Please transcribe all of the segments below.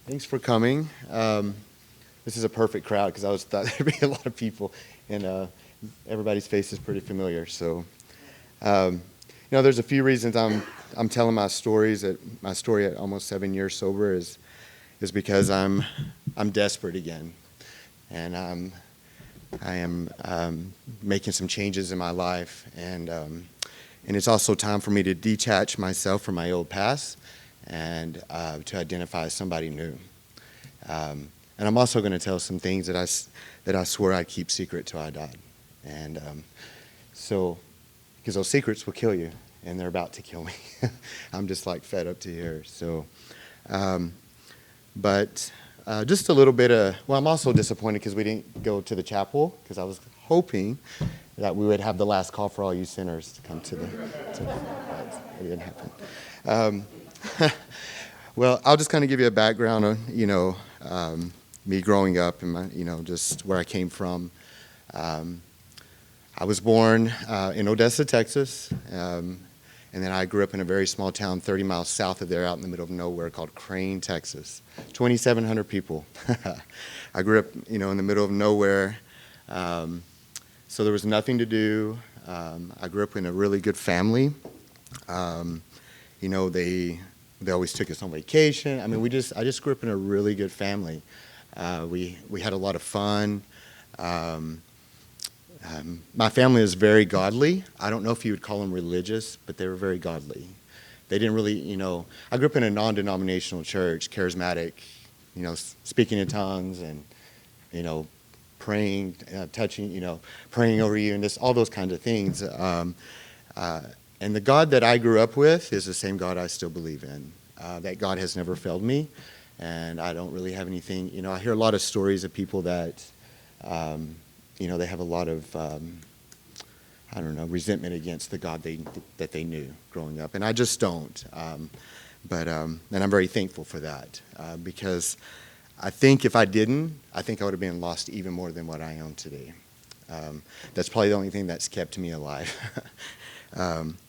Thanks for coming. This is a perfect crowd because I was thought there'd be a lot of people, and everybody's face is pretty familiar. So, um, there's a few reasons I'm telling my stories. My story at almost 7 years sober is because I'm desperate again, and I am making some changes in my life, and it's also time for me to detach myself from my old past and to identify as somebody new. And I'm also going to tell some things that I swore I'd keep secret till I died. And so, because those secrets will kill you, and they're about to kill me. I'm just like fed up to here. So, but just a little bit of, well, I'm also disappointed because we didn't go to the chapel because I was hoping that we would have the last call for all you sinners to come to it didn't happen. Well, I'll just kind of give you a background on, me growing up and my, just where I came from. I was born in Odessa, Texas, and then I grew up in a very small town 30 miles south of there out in the middle of nowhere called Crane, Texas. 2,700 people. I grew up, in the middle of nowhere, so there was nothing to do. I grew up in a really good family. They always took us on vacation. I mean, I just grew up in a really good family. We had a lot of fun. My family is very godly. I don't know if you would call them religious, but they were very godly. They didn't really, I grew up in a non-denominational church, charismatic, speaking in tongues and, praying, touching, praying over you and just all those kinds of things. And the God that I grew up with is the same God I still believe in. That God has never failed me, and I don't really have anything. I hear a lot of stories of people that, they have a lot of, resentment against the God that they knew growing up, and I just don't. And I'm very thankful for that because I think if I didn't, I think I would have been lost even more than what I am today. That's probably the only thing that's kept me alive.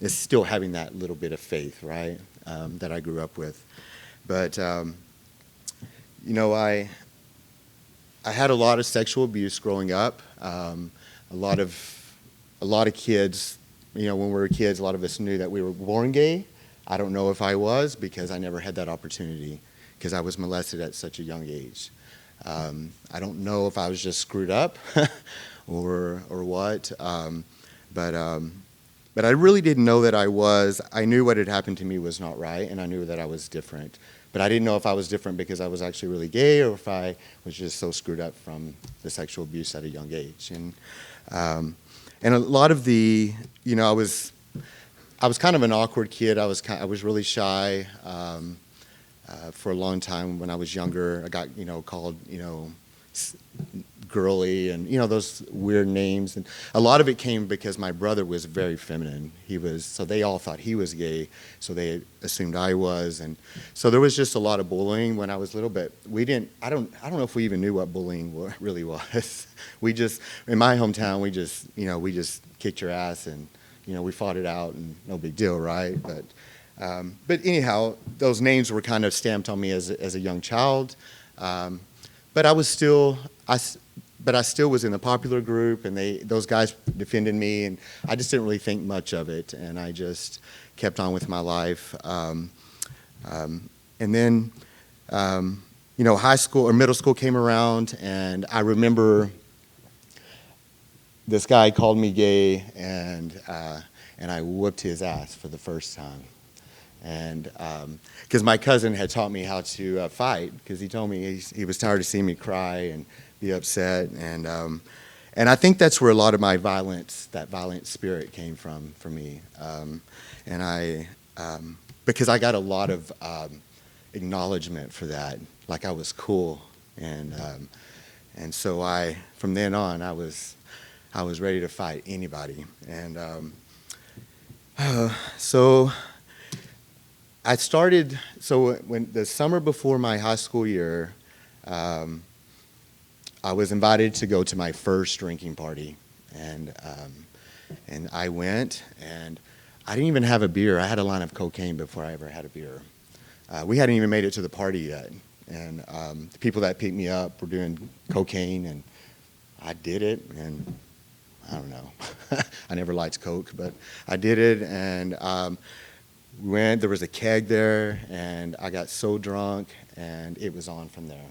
Is still having that little bit of faith, right, that I grew up with. But, I had a lot of sexual abuse growing up. A lot of kids, when we were kids, a lot of us knew that we were born gay. I don't know if I was because I never had that opportunity because I was molested at such a young age. I don't know if I was just screwed up or what, but I really didn't know that I was. I knew what had happened to me was not right, and I knew that I was different. But I didn't know if I was different because I was actually really gay or if I was just so screwed up from the sexual abuse at a young age. And a lot of the, I was kind of an awkward kid. I was really shy for a long time when I was younger. I got, called, girly and those weird names, and a lot of it came because my brother was very feminine. So they all thought he was gay, so they assumed I was, and so there was just a lot of bullying when I was little. But I don't know if we even knew what bullying really was. We just, in my hometown, we just kicked your ass and we fought it out and no big deal, right? But anyhow, those names were kind of stamped on me as a young child. But I still was in the popular group, and those guys defended me, and I just didn't really think much of it, and I just kept on with my life. And then, high school or middle school came around, and I remember this guy called me gay, and I whooped his ass for the first time. And because my cousin had taught me how to fight, because he told me he was tired of seeing me cry and be upset, and I think that's where a lot of my violent spirit came from for me, and I because I got a lot of acknowledgement for that, like I was cool, and so from then on I was ready to fight anybody, and so. When the summer before my high school year, I was invited to go to my first drinking party, and I went, and I didn't even have a beer. I had a line of cocaine before I ever had a beer. We hadn't even made it to the party yet, And the people that picked me up were doing cocaine, and I did it, and I don't know. I never liked coke, but I did it, and there was a keg there, and I got so drunk, and it was on from there.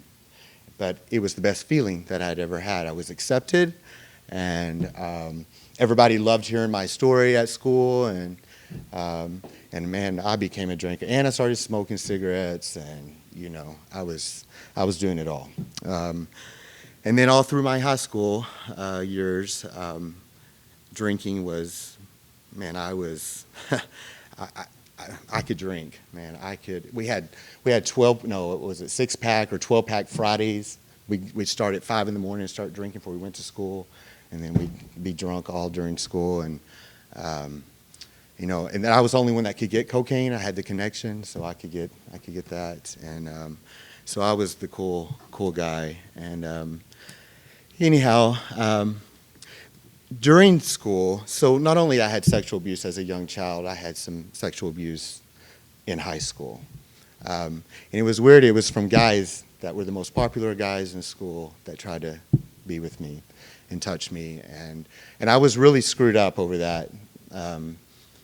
But it was the best feeling that I'd ever had. I was accepted, and everybody loved hearing my story at school, and man, I became a drinker, and I started smoking cigarettes, and I was doing it all. And then all through my high school years, drinking was, man, I was, I could drink, man. We had 6-pack or 12-pack Fridays. We'd start at 5 in the morning and start drinking before we went to school, and then we'd be drunk all during school. And and then I was the only one that could get cocaine. I had the connection, so I could get that. And so I was the cool guy. And anyhow, during school, so not only I had sexual abuse as a young child, I had some sexual abuse in high school. And it was weird. It was from guys that were the most popular guys in school that tried to be with me and touch me. And I was really screwed up over that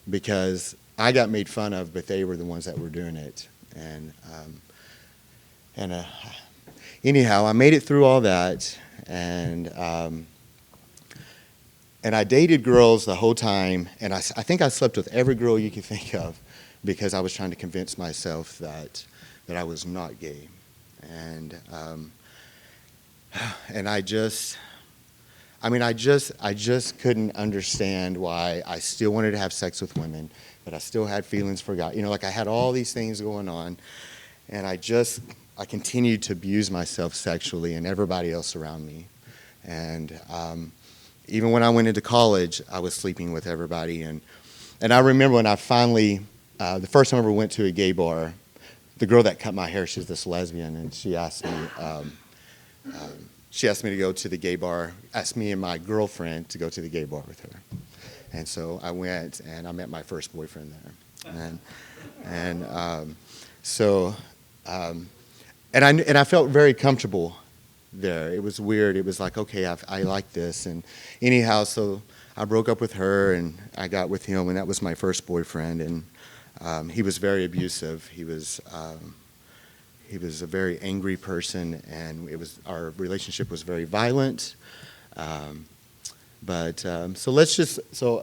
because I got made fun of, but they were the ones that were doing it. And anyhow, I made it through all that. And I dated girls the whole time, and I think I slept with every girl you could think of because I was trying to convince myself that I was not gay. And I just couldn't understand why I still wanted to have sex with women, but I still had feelings for guys. Like I had all these things going on, and I continued to abuse myself sexually and everybody else around me. And even when I went into college, I was sleeping with everybody. And I remember when I finally, the first time I ever went to a gay bar, the girl that cut my hair, she's this lesbian, and she asked me to go to the gay bar, asked me and my girlfriend to go to the gay bar with her. And so I went, and I met my first boyfriend there. And I felt very comfortable there. It was weird. It was like, okay, I like this. And anyhow, so I broke up with her, and I got with him, and that was my first boyfriend. And he was very abusive. He was a very angry person, and our relationship was very violent. So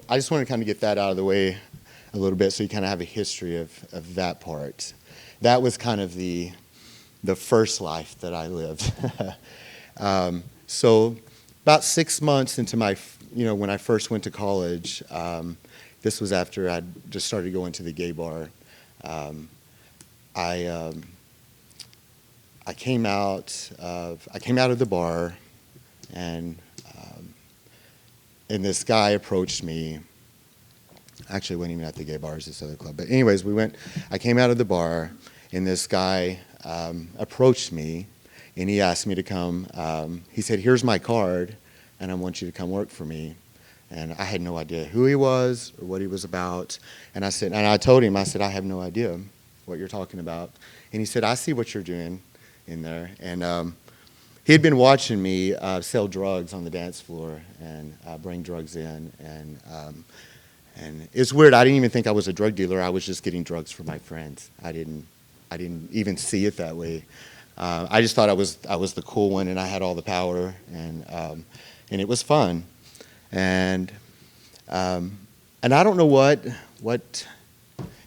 I just want to kind of get that out of the way a little bit, so you kind of have a history of that part. That was kind of the first life that I lived. So about 6 months into when I first went to college, this was after I just started going to the gay bar. I came out of the bar, and this guy approached me. Actually, I wasn't even at the gay bar, it was this other club. But anyways, I came out of the bar, and this guy approached me, and he asked me to come. He said, "Here's my card, and I want you to come work for me." And I had no idea who he was or what he was about. And I told him, I said, "I have no idea what you're talking about." And he said, "I see what you're doing in there." And he had been watching me sell drugs on the dance floor and bring drugs in. And it's weird. I didn't even think I was a drug dealer. I was just getting drugs for my friends. I didn't even see it that way. I just thought I was the cool one, and I had all the power, and it was fun. And I don't know what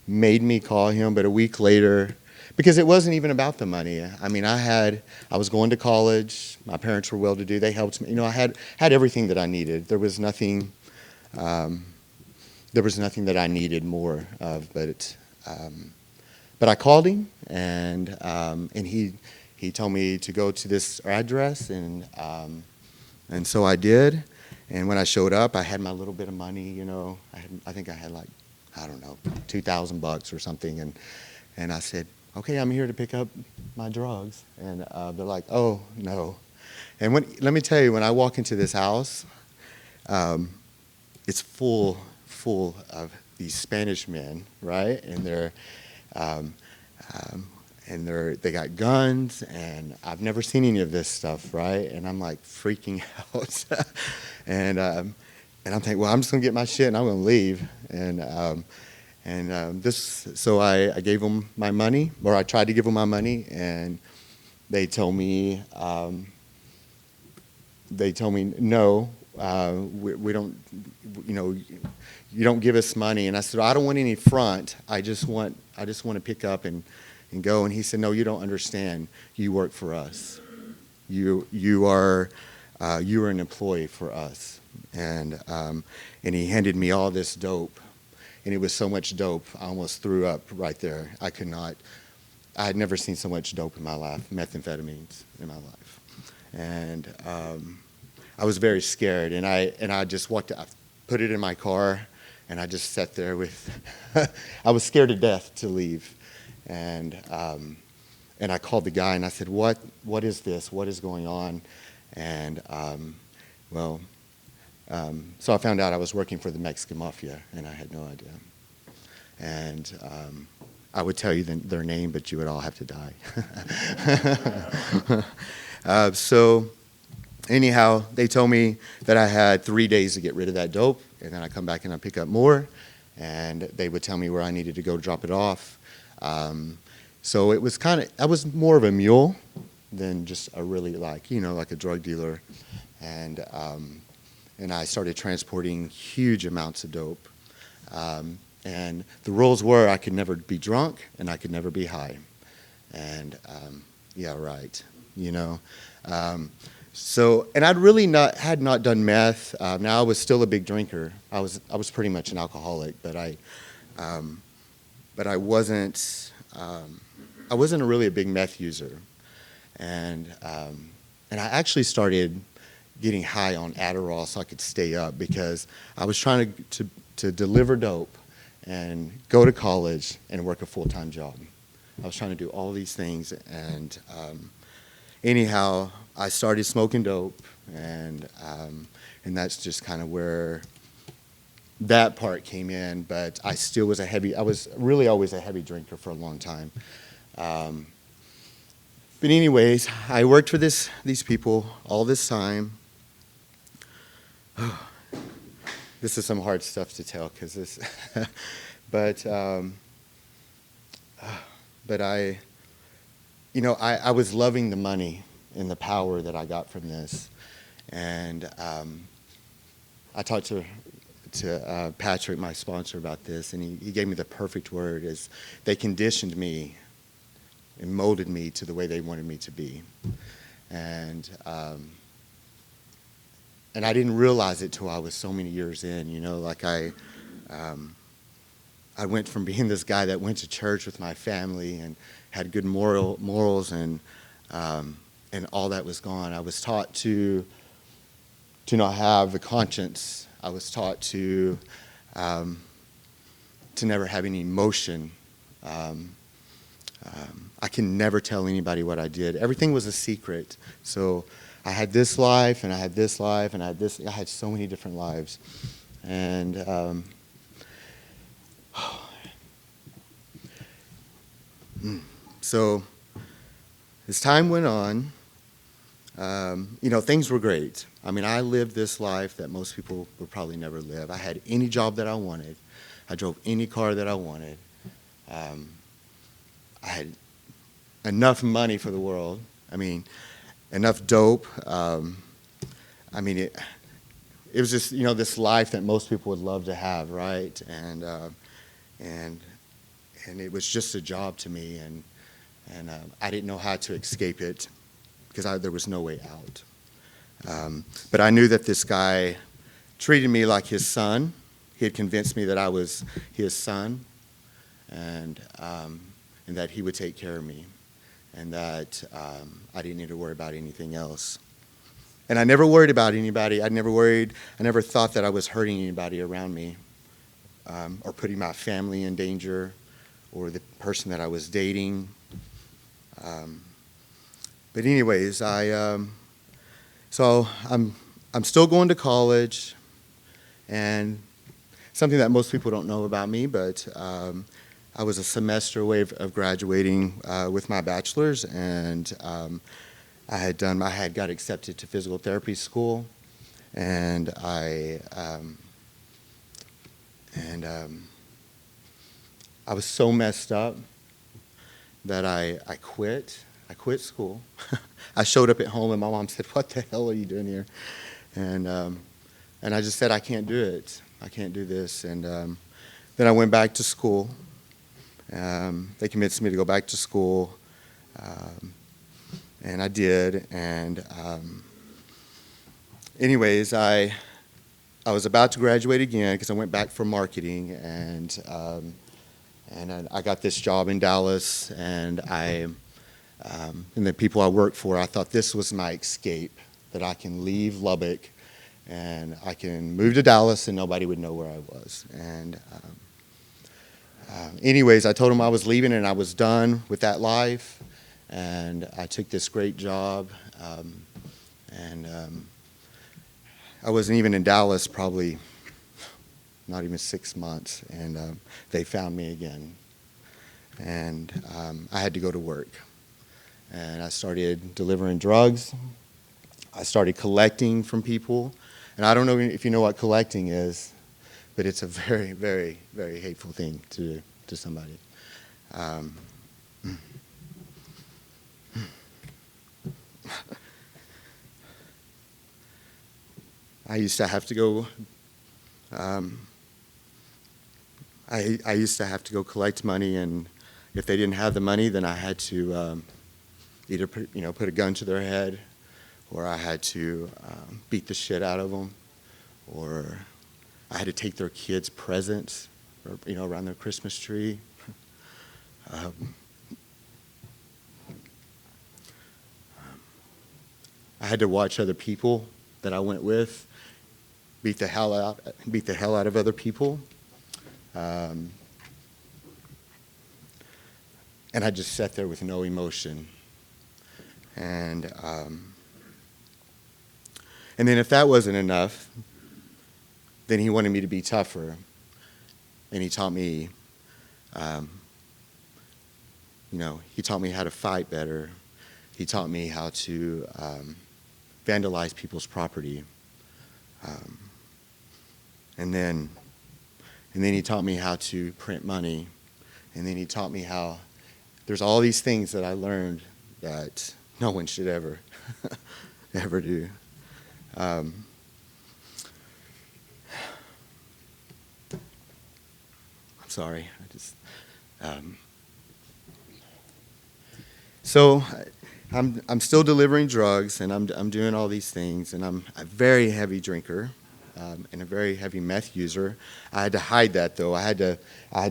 made me call him, but a week later, because it wasn't even about the money. I mean, I was going to college. My parents were well-to-do. They helped me. I had everything that I needed. There was nothing that I needed more of. But I called him, and he told me to go to this address, and so I did. And when I showed up, I had my little bit of money. I think I had like, I don't know, $2,000 or something. And I said, "Okay, I'm here to pick up my drugs." And they're like, "Oh, no." And let me tell you, when I walk into this house, it's full of these Spanish men, right? And they're, and they got guns, and I've never seen any of this stuff, right? And I'm like freaking out, and I'm thinking, well, I'm just gonna get my shit and I'm gonna leave. So I gave them my money, or I tried to give them my money, and they told me no, we don't, you don't give us money. And I said, I don't want any front. I just want to pick up and go. And he said, no, you don't understand. You work for us. You are an employee for us. And he handed me all this dope, and it was so much dope, I almost threw up right there. I had never seen so much dope in my life, methamphetamines in my life. And I was very scared, and I just walked, I put it in my car, and I just sat there with, I was scared to death to leave. And I called the guy, and I said, what is this? What is going on? And so I found out I was working for the Mexican mafia, and I had no idea. And I would tell you their name, but you would all have to die. So anyhow, they told me that I had 3 days to get rid of that dope, and then I come back and I pick up more, and they would tell me where I needed to go drop it off. So it was I was more of a mule than just a really like a drug dealer. And I started transporting huge amounts of dope. And the rules were I could never be drunk and I could never be high. And yeah, right, So, and I'd really had not done meth. Now I was still a big drinker. I was pretty much an alcoholic, but I wasn't really a big meth user. And I actually started getting high on Adderall so I could stay up, because I was trying to deliver dope and go to college and work a full-time job. I was trying to do all these things, and anyhow, I started smoking dope, and that's just kind of where that part came in. But I still was I was really always a heavy drinker for a long time. But anyways, I worked for these people all this time. This is some hard stuff to tell, because this, but I was loving the money and the power that I got from this. And I talked to Patrick, my sponsor, about this, and he gave me the perfect word: is they conditioned me and molded me to the way they wanted me to be. And I didn't realize it till I was so many years in, like I went from being this guy that went to church with my family and had good morals, and all that was gone. I was taught to not have a conscience. I was taught to never have any emotion. I can never tell anybody what I did. Everything was a secret. So I had this life, and I had this life, and I had so many different lives. And so as time went on, things were great. I mean, I lived this life that most people would probably never live. I had any job that I wanted. I drove any car that I wanted. I had enough money for the world. I mean, enough dope. It was just, this life that most people would love to have, right? And it was just a job to me, and I didn't know how to escape it, because there was no way out. But I knew that this guy treated me like his son. He had convinced me that I was his son, and that he would take care of me, and that I didn't need to worry about anything else. And I never worried about anybody. I never thought that I was hurting anybody around me, or putting my family in danger, or the person that I was dating. But anyways, so I'm still going to college, and something that most people don't know about me, but I was a semester away of graduating with my bachelor's, and I had got accepted to physical therapy school, and I was so messed up that I quit. I quit school. I showed up at home, and my mom said, "What the hell are you doing here?" And I just said, "I can't do it. I can't do this." And then I went back to school. They convinced me to go back to school, and I did. And anyways, I was about to graduate again because I went back for marketing, and I got this job in Dallas, and the people I worked for, I thought this was my escape, that I can leave Lubbock and I can move to Dallas and nobody would know where I was. And anyways, I told them I was leaving and I was done with that life, and I took this great job, and I wasn't even in Dallas probably not even 6 months, and they found me again. And I had to go to work. And I started delivering drugs. I started collecting from people. And I don't know if you know what collecting is, but it's a very, very, very hateful thing to do to somebody. I used to have to go I used to have to go collect money, and if they didn't have the money, then I had to either put a gun to their head, or I had to beat the shit out of them, or I had to take their kids' presents, around their Christmas tree. I had to watch other people that I went with beat the hell out of other people. And I just sat there with no emotion. And then if that wasn't enough, then he wanted me to be tougher. And he taught me, he taught me how to fight better. He taught me how to vandalize people's property. And then he taught me how to print money. And then he taught me how there's all these things that I learned that no one should ever do. I'm sorry. So I'm still delivering drugs, and I'm doing all these things, and I'm a very heavy drinker. And a very heavy meth user. I had to hide that, though. I had to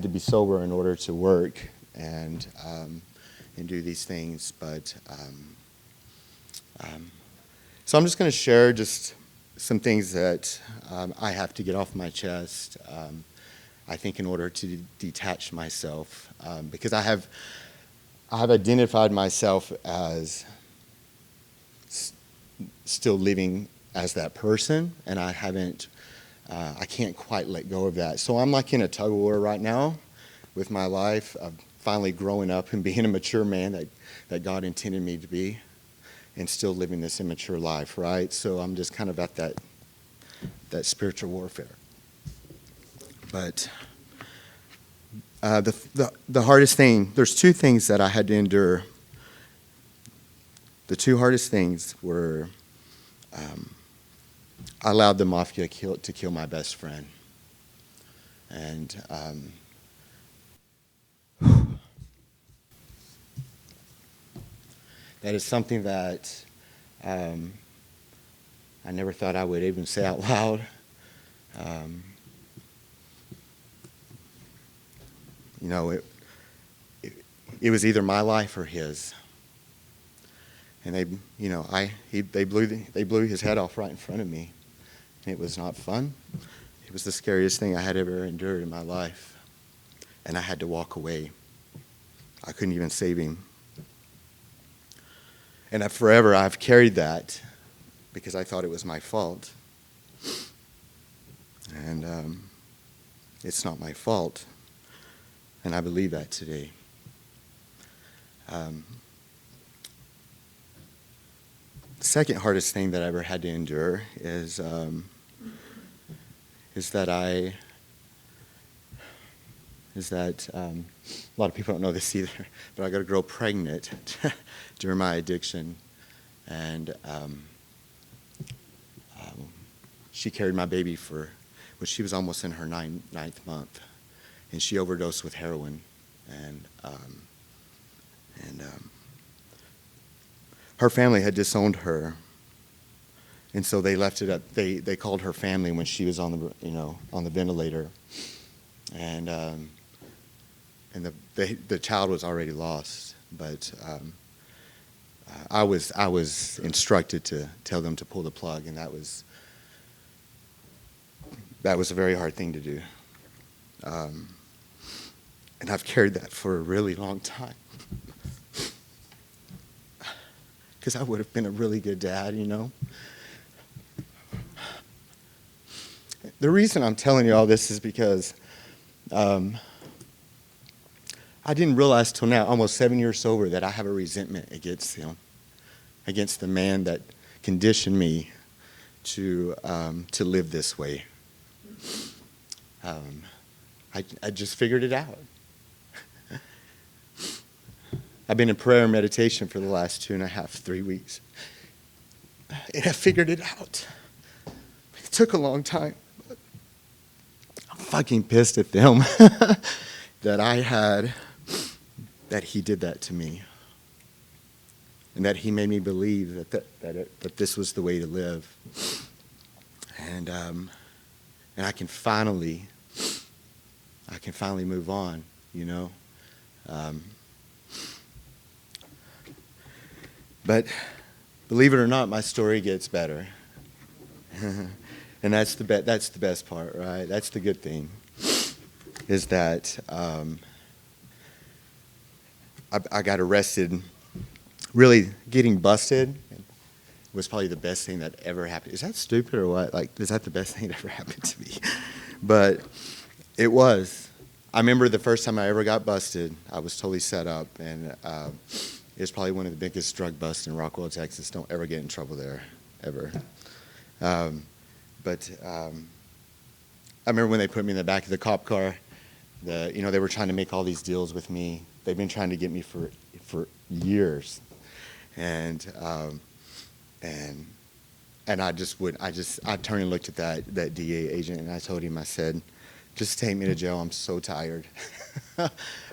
be sober in order to work and do these things. But so I'm just going to share just some things that I have to get off my chest. I think in order to detach myself, because I have identified myself as still living as that person, and I can't quite let go of that. So I'm like in a tug of war right now with my life of finally growing up and being a mature man that God intended me to be, and still living this immature life, right? So I'm just kind of at that spiritual warfare. But the hardest thing, there's two things that I had to endure. The two hardest things were I allowed the mafia to kill my best friend. And that is something that I never thought I would even say out loud. It was either my life or his. And they blew his head off right in front of me. It was not fun. It was the scariest thing I had ever endured in my life. And I had to walk away. I couldn't even save him. And forever I've carried that because I thought it was my fault. And it's not my fault. And I believe that today. The second hardest thing that I ever had to endure is that a lot of people don't know this either, but I got a girl pregnant during my addiction, and she carried my baby when she was almost in her ninth month, and she overdosed with heroin, and her family had disowned her, and so they left it up. They called her family when she was on the ventilator, and the child was already lost. But I was instructed to tell them to pull the plug, and that was a very hard thing to do. And I've carried that for a really long time. Because I would have been a really good dad, The reason I'm telling you all this is because I didn't realize till now, almost 7 years sober, that I have a resentment against him, against the man that conditioned me to live this way. I just figured it out. I've been in prayer and meditation for the last 2.5, 3 weeks. And I figured it out. It took a long time. But I'm fucking pissed at them that he did that to me. And that he made me believe that this was the way to live. And I can finally move on, But believe it or not, my story gets better. And that's the best part, right? That's the good thing, is that I got arrested. Really, getting busted was probably the best thing that ever happened. Is that stupid or what? Is that the best thing that ever happened to me? But it was. I remember the first time I ever got busted, I was totally set up, and it's probably one of the biggest drug busts in Rockwell, Texas. Don't ever get in trouble there, ever. But I remember when they put me in the back of the cop car, they were trying to make all these deals with me. They've been trying to get me for years. And I turned and looked at that DA agent, and I told him, I said, just take me to jail. I'm so tired.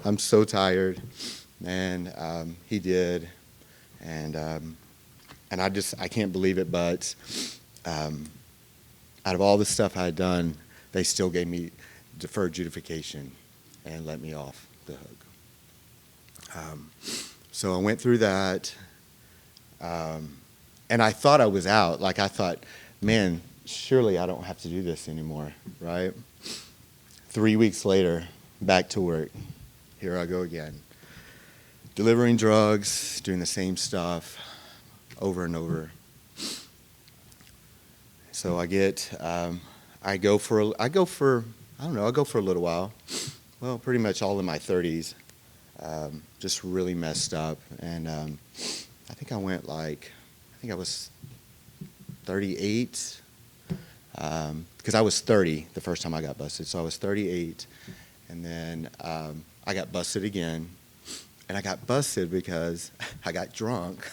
I'm so tired. And he did, and I can't believe it, but out of all the stuff I had done, they still gave me deferred adjudication and let me off the hook. So I went through that, and I thought I was out. I thought, man, surely I don't have to do this anymore, right? 3 weeks later, back to work. Here I go again. Delivering drugs, doing the same stuff over and over. So I go for a little while. Well, pretty much all in my 30s. Just really messed up. And I think I was 38. Because I was 30 the first time I got busted. So I was 38. And then I got busted again. And I got busted because I got drunk.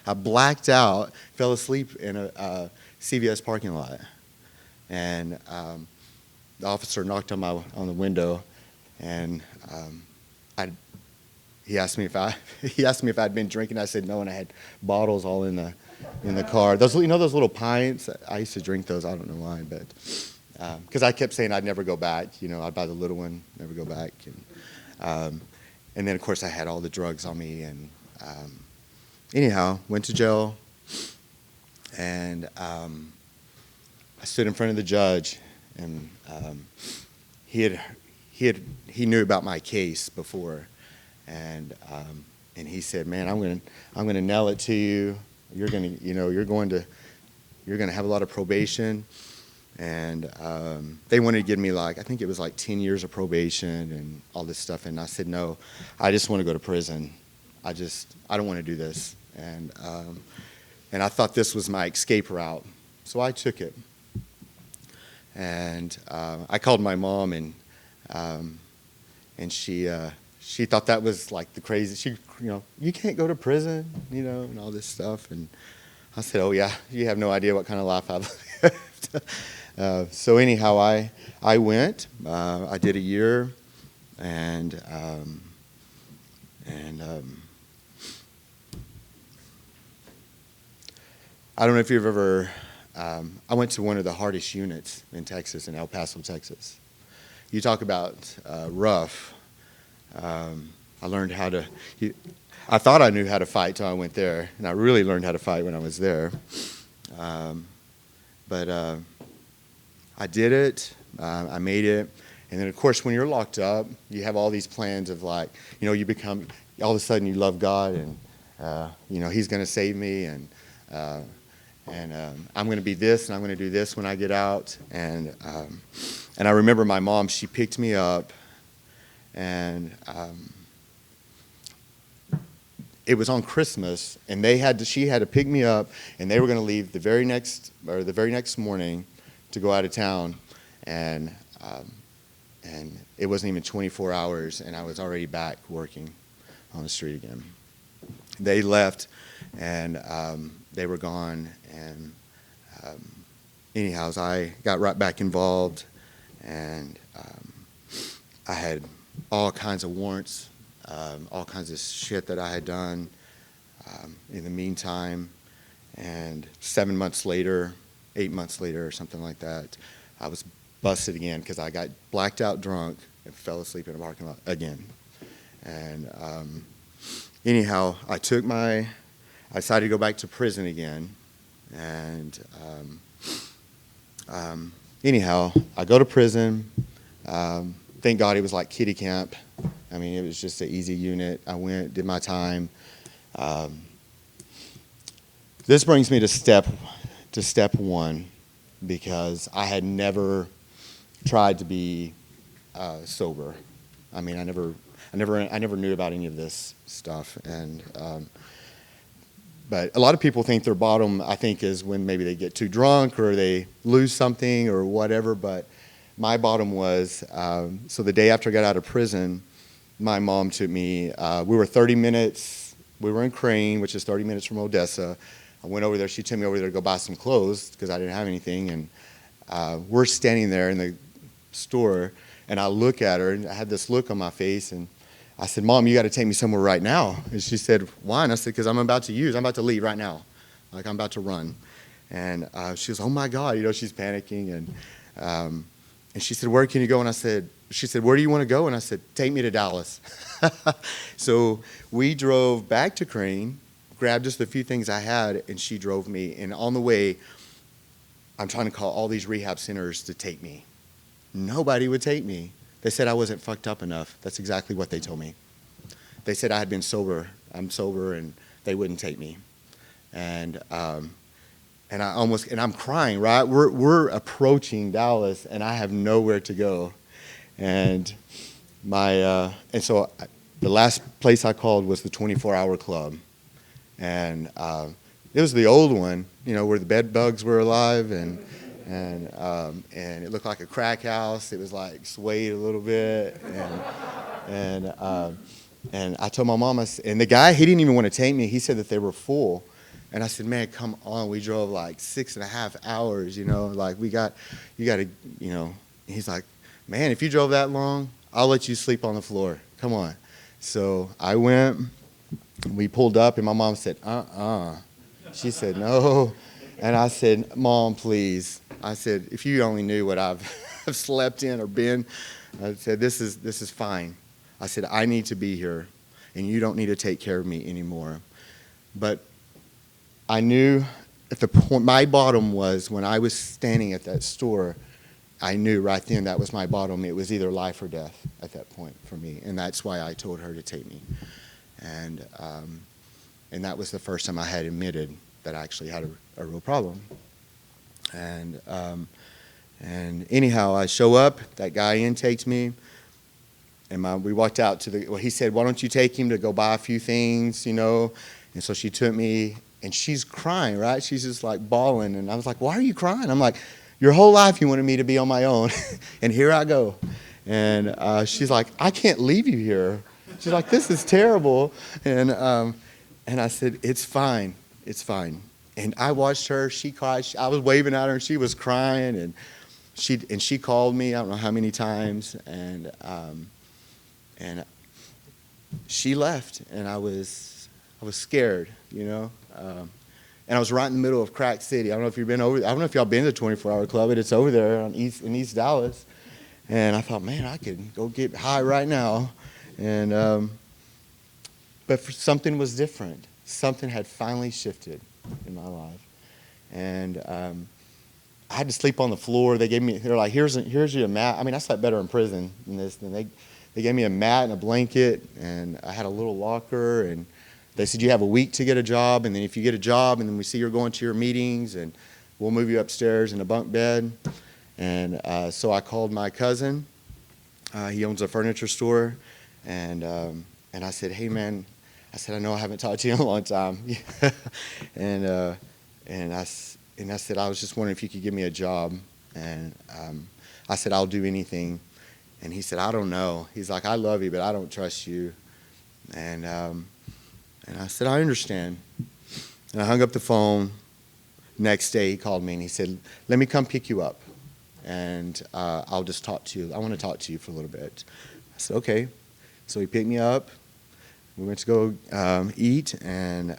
I blacked out, fell asleep in a CVS parking lot. And the officer knocked on the window, and he asked me if I'd been drinking. I said no, and I had bottles all in the car. Those those little pints. I used to drink those. I don't know why, but because I kept saying I'd never go back. I'd buy the little one, never go back. And then, of course, I had all the drugs on me. And anyhow, went to jail. And I stood in front of the judge. And he knew about my case before. And he said, man, I'm gonna nail it to you. You're gonna have a lot of probation. And they wanted to give me like, I think it was like 10 years of probation and all this stuff. And I said, no, I just want to go to prison. I don't want to do this. And I thought this was my escape route. So I took it. And I called my mom, and she thought that was like the crazy, you can't go to prison, and all this stuff. And I said, oh yeah, you have no idea what kind of life I've lived. So anyhow, I went. I did a year, and I don't know if you've ever. I went to one of the hardest units in Texas, in El Paso, Texas. You talk about rough. I learned how to. I thought I knew how to fight till I went there, and I really learned how to fight when I was there. But I did it. I made it. And then, of course, when you're locked up, you have all these plans of like, you become, all of a sudden you love God, and, He's going to save me, and I'm going to be this, and I'm going to do this when I get out. And I remember my mom, she picked me up, and it was on Christmas, and she had to pick me up, and they were going to leave the very next morning to go out of town, and it wasn't even 24 hours, and I was already back working on the street again. They left, and they were gone, and anyhow, I got right back involved, and I had all kinds of warrants, all kinds of shit that I had done in the meantime, and 7 months later, 8 months later, or something like that, I was busted again because I got blacked out drunk and fell asleep in a parking lot again. And anyhow, I decided to go back to prison again. And anyhow, I go to prison. Thank God it was like kiddie camp. I mean, it was just an easy unit. I went, did my time. This brings me to step one, because I had never tried to be sober. I mean, I never knew about any of this stuff. And but a lot of people think their bottom, I think, is when maybe they get too drunk or they lose something or whatever. But my bottom was, so the day after I got out of prison, my mom took me, we were 30 minutes, we were in Crane, which is 30 minutes from Odessa. I went over there, she took me over there to go buy some clothes because I didn't have anything. And we're standing there in the store, and I look at her, and I had this look on my face, and I said, Mom, you got to take me somewhere right now. And she said, why? And I said, because I'm about to leave right now. Like, I'm about to run. And she was, oh my God, she's panicking. And she said, where can you go? And she said, where do you want to go? And I said, take me to Dallas. So we drove back to Crane, grabbed just a few things I had, and she drove me. And on the way, I'm trying to call all these rehab centers to take me. Nobody would take me. They said I wasn't fucked up enough. That's exactly what they told me. They said I had been sober. I'm sober, and they wouldn't take me. And I'm crying, right? We're approaching Dallas, and I have nowhere to go. And so the last place I called was the 24-hour club. And it was the old one, where the bed bugs were alive, and it looked like a crack house. It was like swayed a little bit, and I told my mom, and the guy, he didn't even want to take me. He said that they were full, and I said, man, come on. We drove like 6.5 hours, like you got to, He's like, man, if you drove that long, I'll let you sleep on the floor. Come on. So I went. We pulled up, and my mom said, She said, no. And I said, Mom, please. I said, if you only knew what I've slept in or been. I said, this is fine. I said, I need to be here, and you don't need to take care of me anymore. But I knew at the point, my bottom was when I was standing at that store, I knew right then that was my bottom. It was either life or death at that point for me, and that's why I told her to take me. And that was the first time I had admitted that I actually had a real problem. And And anyhow, I show up, that guy intakes me, and we walked out to well, he said, why don't you take him to go buy a few things, you know? And so she took me, and she's crying, right? She's just like bawling, and I was like, why are you crying? I'm like, your whole life you wanted me to be on my own, and here I go. And she's like, I can't leave you here. She's like, this is terrible. And I said, it's fine, it's fine. And I watched her, she cried, I was waving at her, and she was crying, and she called me, I don't know how many times, and she left, and I was scared, you know. And I was right in the middle of Crack City. I don't know if you've been over. I don't know if y'all been to the 24-hour club, but it's over there in East Dallas. And I thought, man, I could go get high right now. And but something was different. Something had finally shifted in my life, and I had to sleep on the floor. They're like, here's your mat. I mean, I slept better in prison than this. And they gave me a mat and a blanket, and I had a little locker, and they said, you have a week to get a job, and then if you get a job, and then we see you're going to your meetings, and we'll move you upstairs in a bunk bed. And so I called my cousin. He owns a furniture store, and I said, hey, man, I said, I know I haven't talked to you in a long time. and I said, I was just wondering if you could give me a job. And I said, I'll do anything. And he said, I don't know. He's like, I love you, but I don't trust you. And I said, I understand. And I hung up the phone. Next day, he called me, and he said, let me come pick you up, and I'll just talk to you. I want to talk to you for a little bit. I said, okay. So he picked me up. We went to go eat, and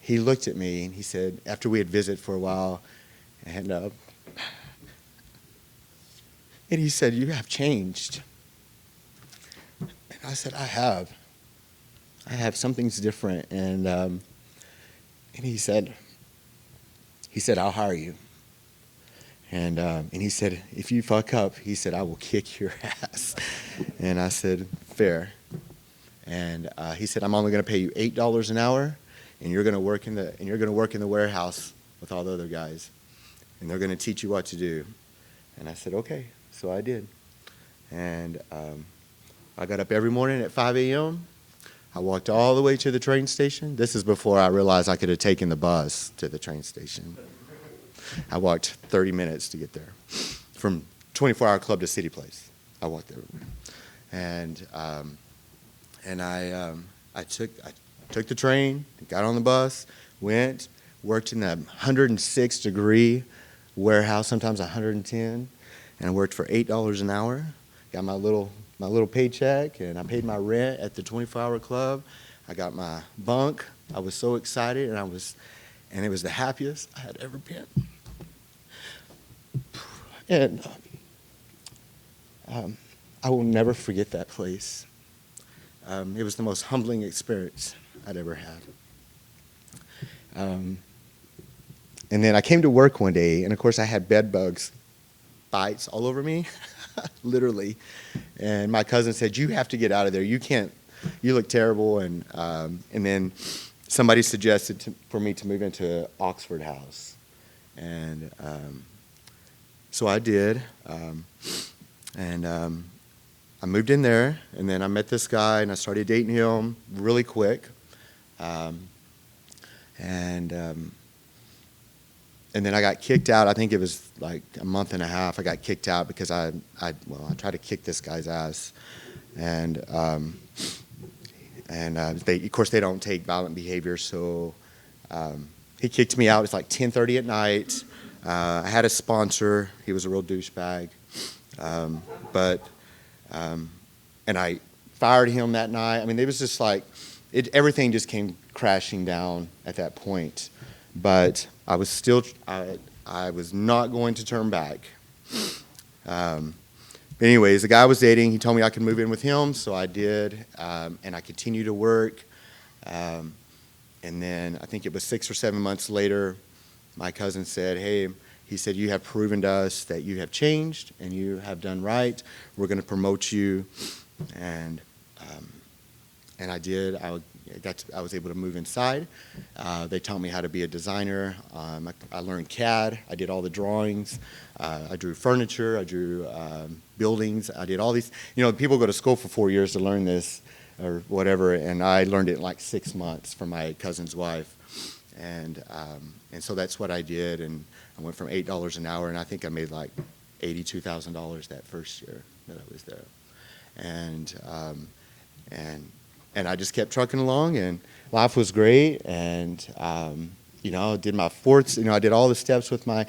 he looked at me, and he said, after we had visited for a while, and he said, you have changed. And I said, I have. Something's different. And he said, I'll hire you. And he said, if you fuck up, he said, I will kick your ass. And I said, fair. And he said, I'm only going to pay you $8 an hour, and you're going to work in the warehouse with all the other guys, and they're going to teach you what to do. And I said, okay. So I did. And I got up every morning at 5 a.m. I walked all the way to the train station. This is before I realized I could have taken the bus to the train station. I walked 30 minutes to get there. From 24-hour club to City Place, I walked there. And I took the train, got on the bus, went, worked in the 106-degree warehouse, sometimes 110, and I worked for $8 an hour. Got my little paycheck, and I paid my rent at the 24-hour club. I got my bunk. I was so excited, and it was the happiest I had ever been. And I will never forget that place. It was the most humbling experience I'd ever had. And then I came to work one day, and of course I had bed bugs, bites all over me, literally. And my cousin said, you have to get out of there. You can't, you look terrible. And then somebody suggested for me to move into Oxford House. And so I did. I moved in there, and then I met this guy, and I started dating him really quick. And then I got kicked out. I think it was like a month and a half. I got kicked out because I tried to kick this guy's ass, and of course they don't take violent behavior. So he kicked me out. It's like 10:30 at night. I had a sponsor. He was a real douchebag, and I fired him that night. I mean, it was just like everything just came crashing down at that point. But I was still, I was not going to turn back. But anyways, the guy I was dating, he told me I could move in with him, so I did, and I continued to work. And then I think it was 6 or 7 months later, my cousin said, hey, he said, you have proven to us that you have changed and you have done right. We're going to promote you. And and I did. I was able to move inside. They taught me how to be a designer. I learned CAD. I did all the drawings. I drew furniture. I drew buildings. I did all these. People go to school for 4 years to learn this or whatever, and I learned it in like 6 months from my cousin's wife. And so that's what I did, and I went from $8 an hour, and I think I made like $82,000 that first year that I was there. And I just kept trucking along, and life was great. And did my fourth. I did all the steps with my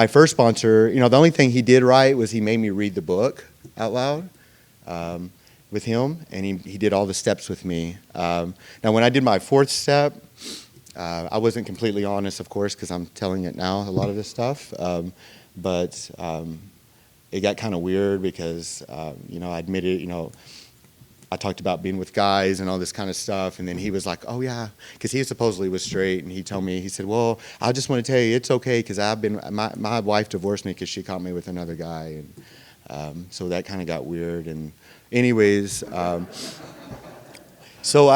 first sponsor. The only thing he did right was he made me read the book out loud with him, and he did all the steps with me. Now, when I did my fourth step, I wasn't completely honest, of course, because I'm telling it now, a lot of this stuff. But it got kind of weird because, I admitted, I talked about being with guys and all this kind of stuff. And then he was like, oh, yeah, because he supposedly was straight. And he told me, he said, well, I just want to tell you, it's okay because my wife divorced me because she caught me with another guy. And so that kind of got weird. And anyways, so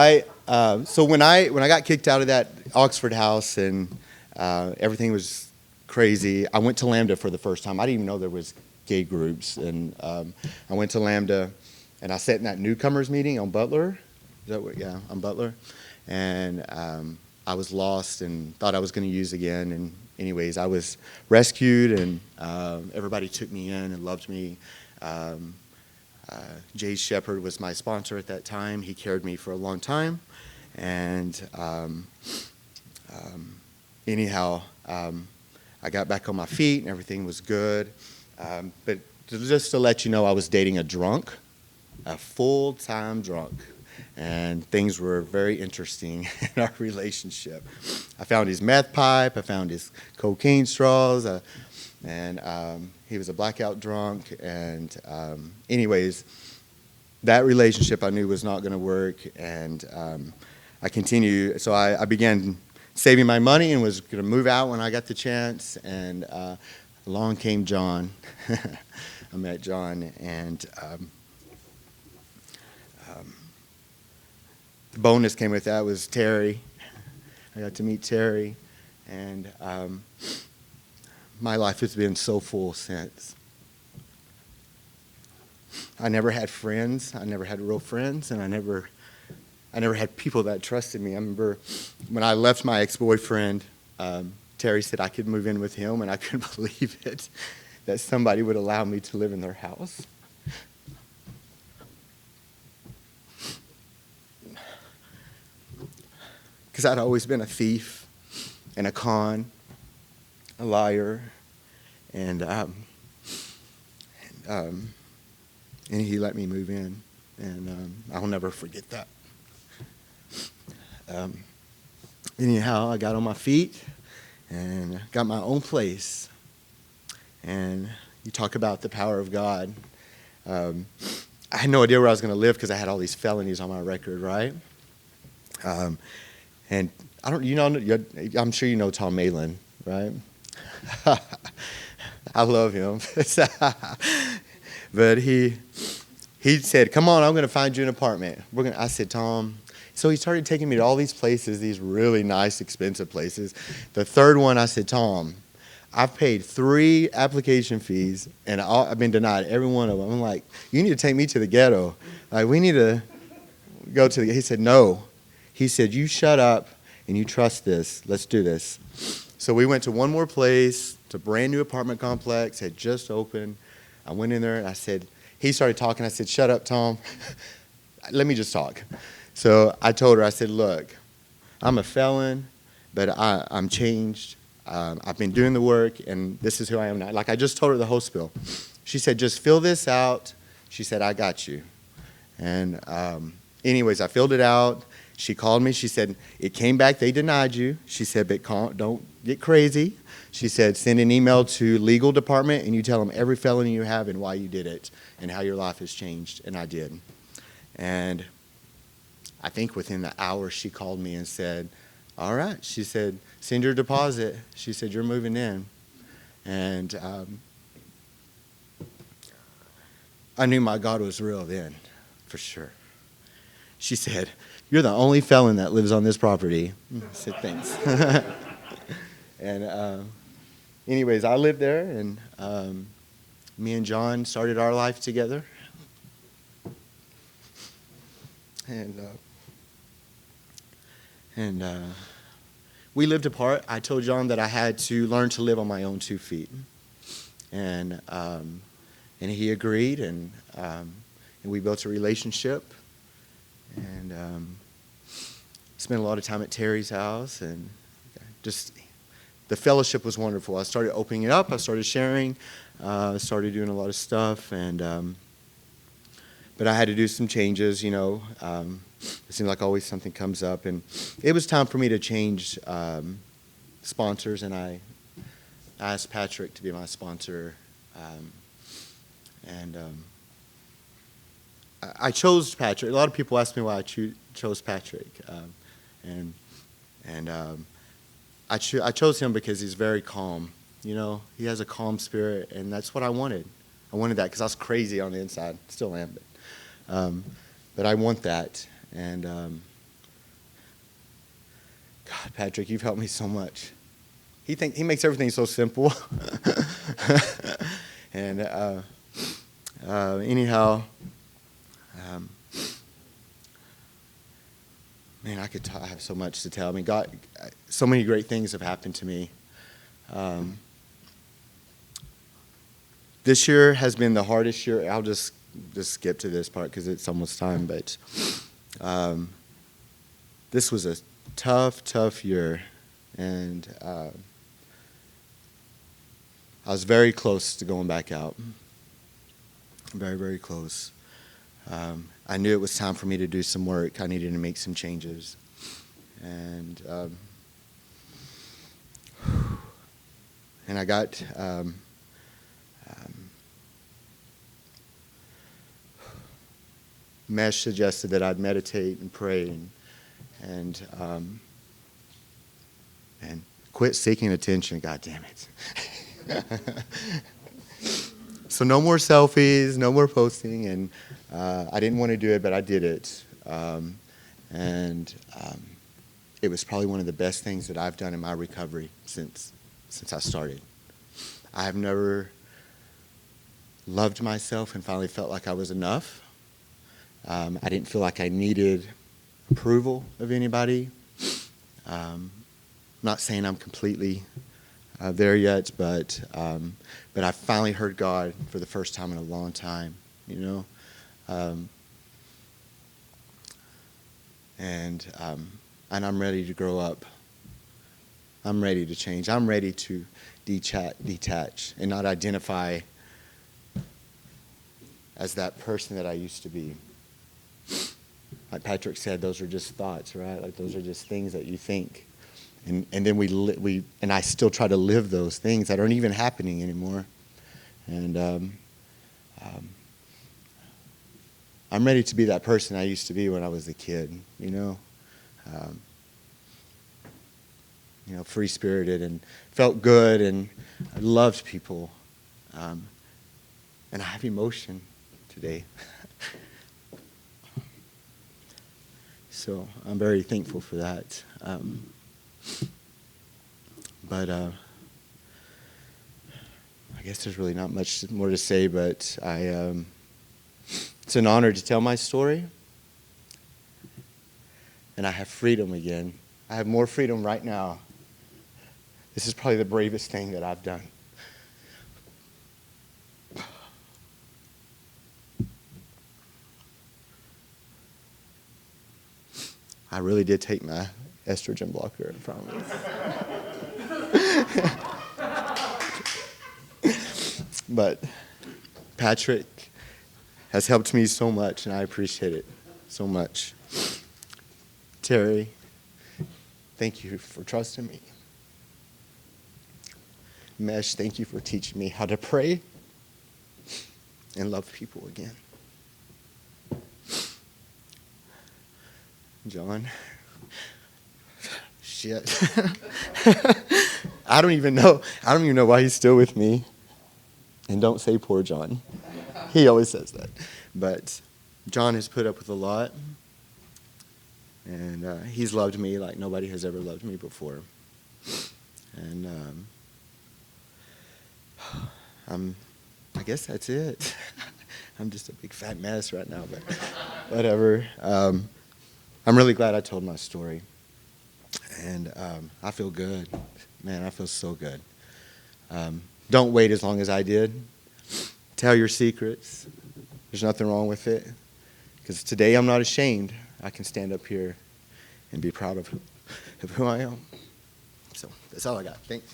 when I got kicked out of that Oxford house and everything was crazy, I went to Lambda for the first time. I didn't even know there was gay groups, and I went to Lambda, and I sat in that newcomers meeting on Butler. Is that what? Yeah, on Butler, and I was lost and thought I was going to use again. And anyways, I was rescued, and everybody took me in and loved me. Jay Shepard was my sponsor at that time. He carried me for a long time. And anyhow, I got back on my feet and everything was good. But just to let you know, I was dating a drunk, a full-time drunk. And things were very interesting in our relationship. I found his meth pipe. I found his cocaine straws. And he was a blackout drunk. And anyways, that relationship I knew was not going to work. And I continued. So I began saving my money and was going to move out when I got the chance. And along came John. I met John. And the bonus came with that was Terry. I got to meet Terry. And my life has been so full since. I never had friends. I never had real friends, and I never had people that trusted me. I remember when I left my ex-boyfriend, Terry said I could move in with him, and I couldn't believe it, that somebody would allow me to live in their house. Because I'd always been a thief and a con, a liar, and he let me move in, and I'll never forget that. Anyhow, I got on my feet and got my own place, and you talk about the power of God. I had no idea where I was going to live because I had all these felonies on my record, right? And I don't, I'm sure you know Tom Malin, right? I love him. But he said, come on, I'm going to find you an apartment. I said, Tom. So he started taking me to all these places, these really nice, expensive places. The third one, I said, Tom, I've paid 3 application fees, and I've been denied every one of them. I'm like, you need to take me to the ghetto. Like, we need to go to the. He said, no. He said, you shut up and you trust this. Let's do this. So we went to one more place. It's a brand new apartment complex, had just opened. I went in there and I said, he started talking. I said, shut up, Tom. Let me just talk. So I told her, I said, look, I'm a felon, but I'm changed. I've been doing the work, and this is who I am now. Like, I just told her the whole spiel. She said, just fill this out. She said, I got you. And anyways, I filled it out. She called me. She said, it came back. They denied you. She said, but don't get crazy. She said, send an email to legal department, and you tell them every felony you have and why you did it and how your life has changed. And I did. And I think within the hour, she called me and said, all right. She said, send your deposit. She said, you're moving in. And I knew my God was real then, for sure. she said, "You're the only felon that lives on this property." I said, "Thanks." And anyways, I lived there, and me and John started our life together. And we lived apart. I told John that I had to learn to live on my own 2 feet. And he agreed, and we built a relationship. And spent a lot of time at Terry's house, and just the fellowship was wonderful. I started opening it up. I started sharing. Started doing a lot of stuff, and but I had to do some changes. It seems like always something comes up, and it was time for me to change sponsors, and I asked Patrick to be my sponsor, I chose Patrick. A lot of people ask me why I chose Patrick, I chose him because he's very calm. He has a calm spirit, and that's what I wanted. I wanted that because I was crazy on the inside, still am, but I want that. And God, Patrick, you've helped me so much. He makes everything so simple. And anyhow, man, I have so much to tell. I mean, God, so many great things have happened to me. This year has been the hardest year. I'll just skip to this part because it's almost time. But this was a tough year, and I was very close to going back out. Very, very close. I knew it was time for me to do some work. I needed to make some changes. And I got Mesh suggested that I'd meditate and pray and quit seeking attention. God damn it. So no more selfies, no more posting, and I didn't want to do it, but I did it. It was probably one of the best things that I've done in my recovery since I started. I have never loved myself and finally felt like I was enough. I didn't feel like I needed approval of anybody. I'm not saying I'm completely there yet, but I finally heard God for the first time in a long time, and I'm ready to grow up. I'm ready to change. I'm ready to detach and not identify as that person that I used to be. Like Patrick said, those are just thoughts, right? Like those are just things that you think. And then and I still try to live those things that aren't even happening anymore. And I'm ready to be that person I used to be when I was a kid, free-spirited and felt good, and I loved people. And I have emotion today. So I'm very thankful for that. But I guess there's really not much more to say, but it's an honor to tell my story. And I have freedom again. I have more freedom right now. This is probably the bravest thing that I've done. I really did take my estrogen blocker, I promise. But Patrick has helped me so much, and I appreciate it so much. Terry, thank you for trusting me. Mesh, thank you for teaching me how to pray and love people again. John, shit. I don't even know why he's still with me. And don't say poor John. He always says that. But John has put up with a lot. And he's loved me like nobody has ever loved me before. And I guess that's it. I'm just a big fat mess right now, but whatever. I'm really glad I told my story. And I feel good. Man, I feel so good. Don't wait as long as I did. Tell your secrets. There's nothing wrong with it. Because today I'm not ashamed. I can stand up here and be proud of who I am. So that's all I got. Thanks.